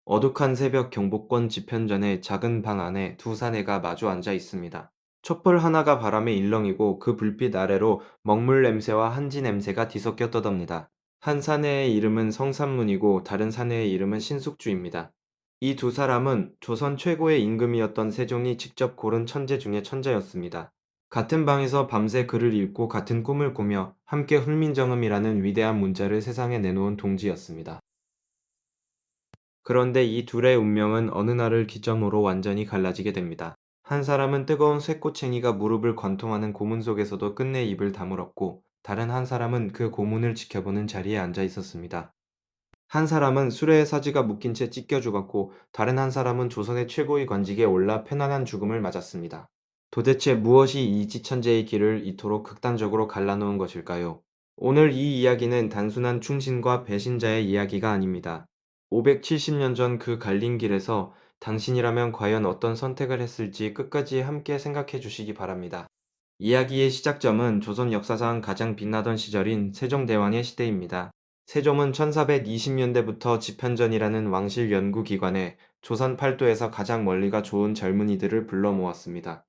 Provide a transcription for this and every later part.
어둑한 새벽 경복권 집현전의 작은 방 안에 두 사내가 마주 앉아 있습니다. 촛불 하나가 바람에 일렁이고 그 불빛 아래로 먹물 냄새와 한지 냄새가 뒤섞여 떠덥니다. 한 사내의 이름은 성삼문이고 다른 사내의 이름은 신숙주입니다. 이 두 사람은 조선 최고의 임금이었던 세종이 직접 고른 천재 중의 천재였습니다. 같은 방에서 밤새 글을 읽고 같은 꿈을 꾸며 함께 훈민정음이라는 위대한 문자를 세상에 내놓은 동지였습니다. 그런데 이 둘의 운명은 어느 날을 기점으로 완전히 갈라지게 됩니다. 한 사람은 뜨거운 쇠꼬챙이가 무릎을 관통하는 고문 속에서도 끝내 입을 다물었고, 다른 한 사람은 그 고문을 지켜보는 자리에 앉아 있었습니다. 한 사람은 수레에 사지가 묶인 채 찢겨 죽었고, 다른 한 사람은 조선의 최고의 관직에 올라 편안한 죽음을 맞았습니다. 도대체 무엇이 이지천재의 길을 이토록 극단적으로 갈라놓은 것일까요? 오늘 이 이야기는 단순한 충신과 배신자의 이야기가 아닙니다. 570년 전 그 갈린 길에서 당신이라면 과연 어떤 선택을 했을지 끝까지 함께 생각해 주시기 바랍니다. 이야기의 시작점은 조선 역사상 가장 빛나던 시절인 세종대왕의 시대입니다. 세종은 1420년대부터 집현전이라는 왕실 연구기관에 조선 팔도에서 가장 멀리가 좋은 젊은이들을 불러 모았습니다.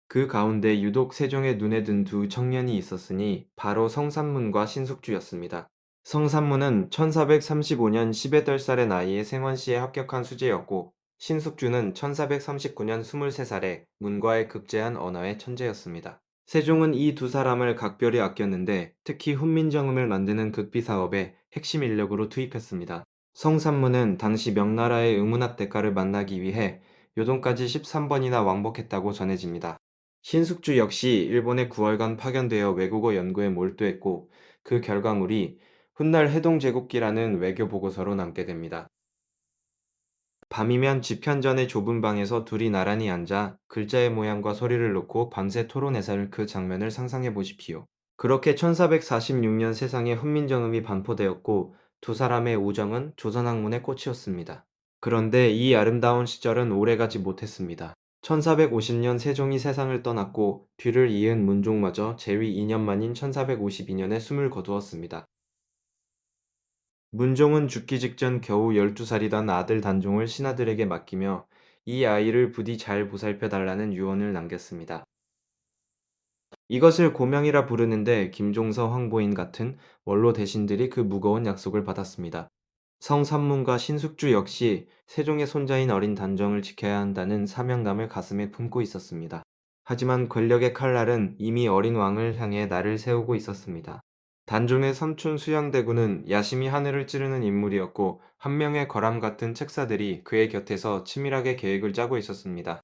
그 가운데 유독 세종의 눈에 든 두 청년이 있었으니 바로 성삼문과 신숙주였습니다. 성삼문은 1435년 18살의 나이에 생원시에 합격한 수재였고, 신숙주는 1439년 23살에 문과에 급제한 언어의 천재였습니다. 세종은 이 두 사람을 각별히 아꼈는데 특히 훈민정음을 만드는 극비 사업에 핵심 인력으로 투입했습니다. 성삼문은 당시 명나라의 의문학 대가를 만나기 위해 요동까지 13번이나 왕복했다고 전해집니다. 신숙주 역시 일본에 9월간 파견되어 외국어 연구에 몰두했고, 그 결과물이 훗날 해동제국기라는 외교 보고서로 남게 됩니다. 밤이면 집현전의 좁은 방에서 둘이 나란히 앉아 글자의 모양과 소리를 놓고 밤새 토론해설 그 장면을 상상해 보십시오. 그렇게 1446년 세상에 훈민정음이 반포되었고 두 사람의 우정은 조선학문의 꽃이었습니다. 그런데 이 아름다운 시절은 오래가지 못했습니다. 1450년 세종이 세상을 떠났고 뒤를 이은 문종마저 재위 2년 만인 1452년에 숨을 거두었습니다. 문종은 죽기 직전 겨우 12살이던 아들 단종을 신하들에게 맡기며 이 아이를 부디 잘 보살펴 달라는 유언을 남겼습니다. 이것을 고명이라 부르는데 김종서, 황보인 같은 원로 대신들이 그 무거운 약속을 받았습니다. 성삼문과 신숙주 역시 세종의 손자인 어린 단종을 지켜야 한다는 사명감을 가슴에 품고 있었습니다. 하지만 권력의 칼날은 이미 어린 왕을 향해 날을 세우고 있었습니다. 단종의 삼촌 수양대군은 야심히 하늘을 찌르는 인물이었고 한 명의 거람 같은 책사들이 그의 곁에서 치밀하게 계획을 짜고 있었습니다.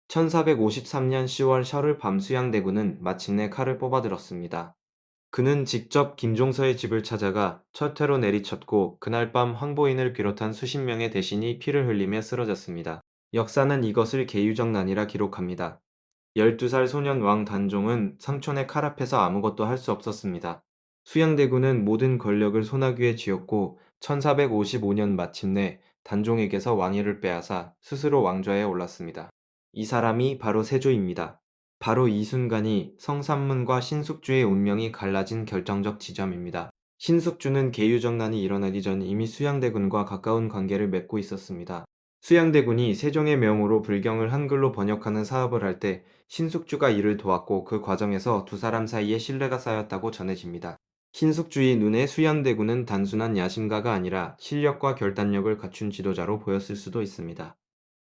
1453년 10월 설을 밤 수양대군은 마침내 칼을 뽑아들었습니다. 그는 직접 김종서의 집을 찾아가 첫 회로 내리쳤고 그날 밤 황보인을 비롯한 수십 명의 대신이 피를 흘리며 쓰러졌습니다. 역사는 이것을 계유정난이라 기록합니다. 12살 소년 왕 단종은 삼촌의 칼 앞에서 아무것도 할 수 없었습니다. 수양대군은 모든 권력을 손아귀에 쥐었고 1455년 마침내 단종에게서 왕위를 빼앗아 스스로 왕좌에 올랐습니다. 이 사람이 바로 세조입니다. 바로 이 순간이 성삼문과 신숙주의 운명이 갈라진 결정적 지점입니다. 신숙주는 계유정난이 일어나기 전 이미 수양대군과 가까운 관계를 맺고 있었습니다. 수양대군이 세종의 명으로 불경을 한글로 번역하는 사업을 할 때 신숙주가 이를 도왔고 그 과정에서 두 사람 사이에 신뢰가 쌓였다고 전해집니다. 신숙주의 눈에 수양대군은 단순한 야심가가 아니라 실력과 결단력을 갖춘 지도자로 보였을 수도 있습니다.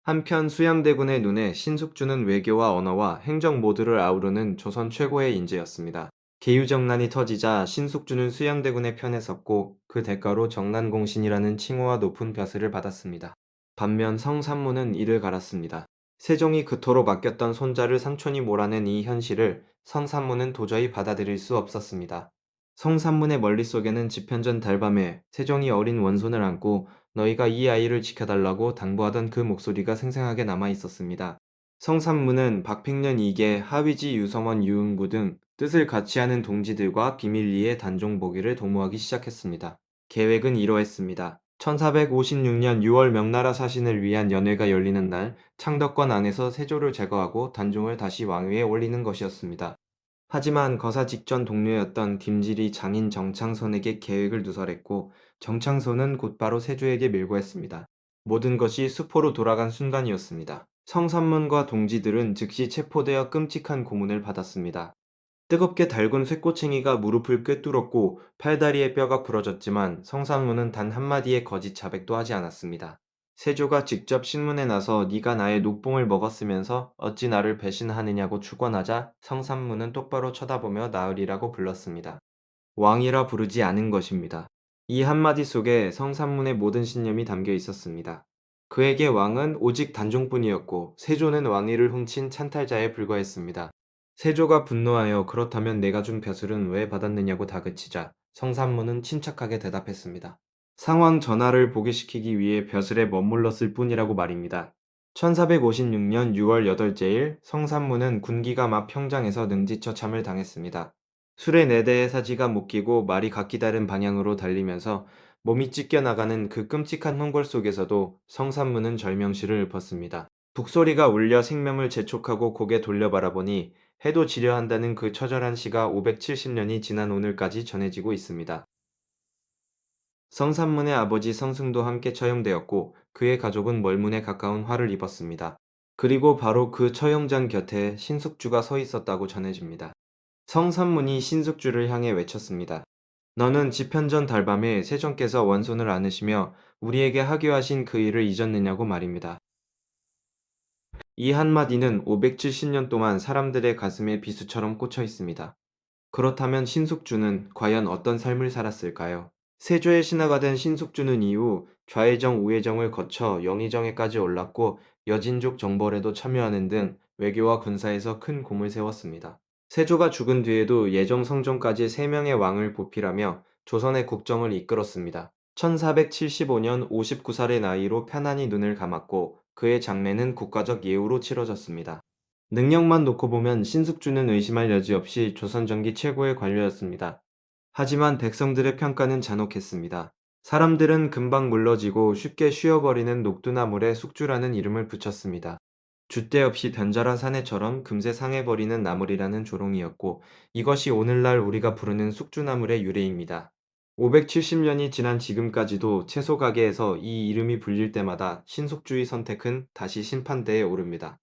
한편 수양대군의 눈에 신숙주는 외교와 언어와 행정 모두를 아우르는 조선 최고의 인재였습니다. 계유정난이 터지자 신숙주는 수양대군의 편에 섰고 그 대가로 정난공신이라는 칭호와 높은 벼슬을 받았습니다. 반면 성삼문은 이를 갈았습니다. 세종이 그토록 맡겼던 손자를 삼촌이 몰아낸 이 현실을 성삼문은 도저히 받아들일 수 없었습니다. 성삼문의 머릿속에는 집현전 달밤에 세종이 어린 원손을 안고 너희가 이 아이를 지켜달라고 당부하던 그 목소리가 생생하게 남아 있었습니다. 성삼문은 박팽년 이계, 하위지 유성원 유응구 등 뜻을 같이 하는 동지들과 비밀리에 단종 보기를 도모하기 시작했습니다. 계획은 이러했습니다. 1456년 6월 명나라 사신을 위한 연회가 열리는 날 창덕관 안에서 세조를 제거하고 단종을 다시 왕위에 올리는 것이었습니다. 하지만 거사 직전 동료였던 김질이 장인 정창손에게 계획을 누설했고 정창손은 곧바로 세조에게 밀고했습니다. 모든 것이 수포로 돌아간 순간이었습니다. 성산문과 동지들은 즉시 체포되어 끔찍한 고문을 받았습니다. 뜨겁게 달군 쇠꼬챙이가 무릎을 꿰뚫었고 팔다리의 뼈가 부러졌지만 성산문은 단 한마디의 거짓 자백도 하지 않았습니다. 세조가 직접 신문에 나서 네가 나의 녹봉을 먹었으면서 어찌 나를 배신하느냐고 축원하자 성산문은 똑바로 쳐다보며 나으리라고 불렀습니다. 왕이라 부르지 않은 것입니다. 이 한마디 속에 성산문의 모든 신념이 담겨 있었습니다. 그에게 왕은 오직 단종뿐이었고 세조는 왕위를 훔친 찬탈자에 불과했습니다. 세조가 분노하여 그렇다면 내가 준 벼슬은 왜 받았느냐고 다그치자 성산문은 침착하게 대답했습니다. 상황 전하를 보기시키기 위해 벼슬에 머물렀을 뿐이라고 말입니다. 1456년 6월 8일 성산문은 군기가 막 평장에서 능지처참을 당했습니다. 술에 4대의 사지가 묶이고 말이 각기 다른 방향으로 달리면서 몸이 찢겨나가는 그 끔찍한 홍골 속에서도 성산문은 절명시를 읊었습니다. 북소리가 울려 생명을 재촉하고 고개 돌려 바라보니 해도 지려 한다는 그 처절한 시가 570년이 지난 오늘까지 전해지고 있습니다. 성산문의 아버지 성승도 함께 처형되었고 그의 가족은 멀문에 가까운 화를 입었습니다. 그리고 바로 그 처형장 곁에 신숙주가 서 있었다고 전해집니다. 성산문이 신숙주를 향해 외쳤습니다. 너는 집현전 달밤에 세종께서 원손을 안으시며 우리에게 하교하신 그 일을 잊었느냐고 말입니다. 이 한마디는 570년 동안 사람들의 가슴에 비수처럼 꽂혀 있습니다. 그렇다면 신숙주는 과연 어떤 삶을 살았을까요? 세조의 신하가 된 신숙주는 이후 좌의정 우의정을 거쳐 영의정에까지 올랐고 여진족 정벌에도 참여하는 등 외교와 군사에서 큰功을 세웠습니다. 세조가 죽은 뒤에도 예정 성종까지 3명의 왕을 보필하며 조선의 국정을 이끌었습니다. 1475년 59살의 나이로 편안히 눈을 감았고 그의 장례는 국가적 예우로 치러졌습니다. 능력만 놓고 보면 신숙주는 의심할 여지 없이 조선 전기 최고의 관료였습니다. 하지만 백성들의 평가는 잔혹했습니다. 사람들은 금방 물러지고 쉽게 쉬어버리는 녹두나물에 숙주라는 이름을 붙였습니다. 줏대 없이 변절한 사내처럼 금세 상해버리는 나물이라는 조롱이었고 이것이 오늘날 우리가 부르는 숙주나물의 유래입니다. 570년이 지난 지금까지도 채소 가게에서 이 이름이 불릴 때마다 신숙주의 선택은 다시 심판대에 오릅니다.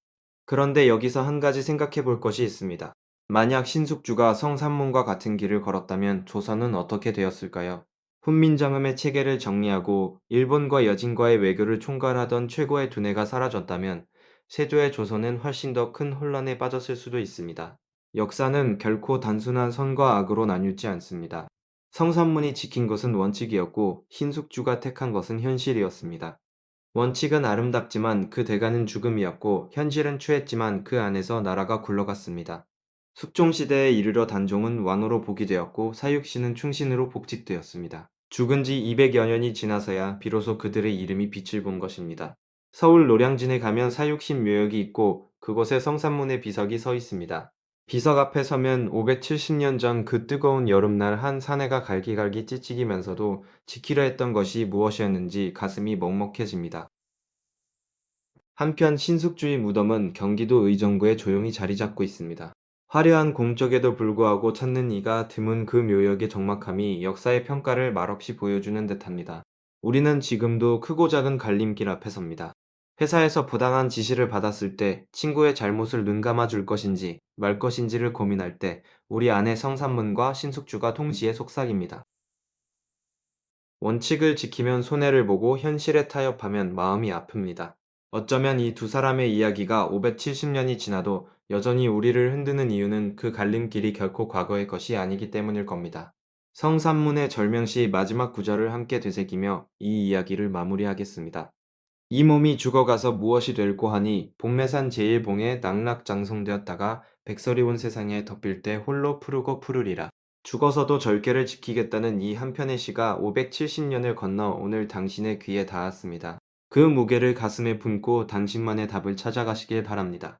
그런데 여기서 한 가지 생각해 볼 것이 있습니다. 만약 신숙주가 성산문과 같은 길을 걸었다면 조선은 어떻게 되었을까요? 훈민정음의 체계를 정리하고 일본과 여진과의 외교를 총괄하던 최고의 두뇌가 사라졌다면 세조의 조선은 훨씬 더 큰 혼란에 빠졌을 수도 있습니다. 역사는 결코 단순한 선과 악으로 나뉘지 않습니다. 성산문이 지킨 것은 원칙이었고 신숙주가 택한 것은 현실이었습니다. 원칙은 아름답지만 그 대가는 죽음이었고 현실은 추했지만 그 안에서 나라가 굴러갔습니다. 숙종시대에 이르러 단종은 왕으로 복위되었고 사육신은 충신으로 복직되었습니다. 죽은 지 200여 년이 지나서야 비로소 그들의 이름이 빛을 본 것입니다. 서울 노량진에 가면 사육신 묘역이 있고 그곳에 성산문의 비석이 서 있습니다. 비석 앞에 서면 570년 전 그 뜨거운 여름날 한 사내가 갈기갈기 찢직이면서도 지키려 했던 것이 무엇이었는지 가슴이 먹먹해집니다. 한편 신숙주의 무덤은 경기도 의정부에 조용히 자리 잡고 있습니다. 화려한 공적에도 불구하고 찾는 이가 드문 그 묘역의 적막함이 역사의 평가를 말없이 보여주는 듯합니다. 우리는 지금도 크고 작은 갈림길 앞에 섭니다. 회사에서 부당한 지시를 받았을 때 친구의 잘못을 눈감아 줄 것인지 말 것인지를 고민할 때 우리 안에 성산문과 신숙주가 동시에 속삭입니다. 원칙을 지키면 손해를 보고 현실에 타협하면 마음이 아픕니다. 어쩌면 이 두 사람의 이야기가 570년이 지나도 여전히 우리를 흔드는 이유는 그 갈림길이 결코 과거의 것이 아니기 때문일 겁니다. 성산문의 절명시 마지막 구절을 함께 되새기며 이 이야기를 마무리하겠습니다. 이 몸이 죽어가서 무엇이 될꼬 하니 복매산 제1봉에 낙락장성되었다가 백설이 온 세상에 덮일 때 홀로 푸르고 푸르리라. 죽어서도 절개를 지키겠다는 이 한편의 시가 570년을 건너 오늘 당신의 귀에 닿았습니다. 그 무게를 가슴에 품고 당신만의 답을 찾아가시길 바랍니다.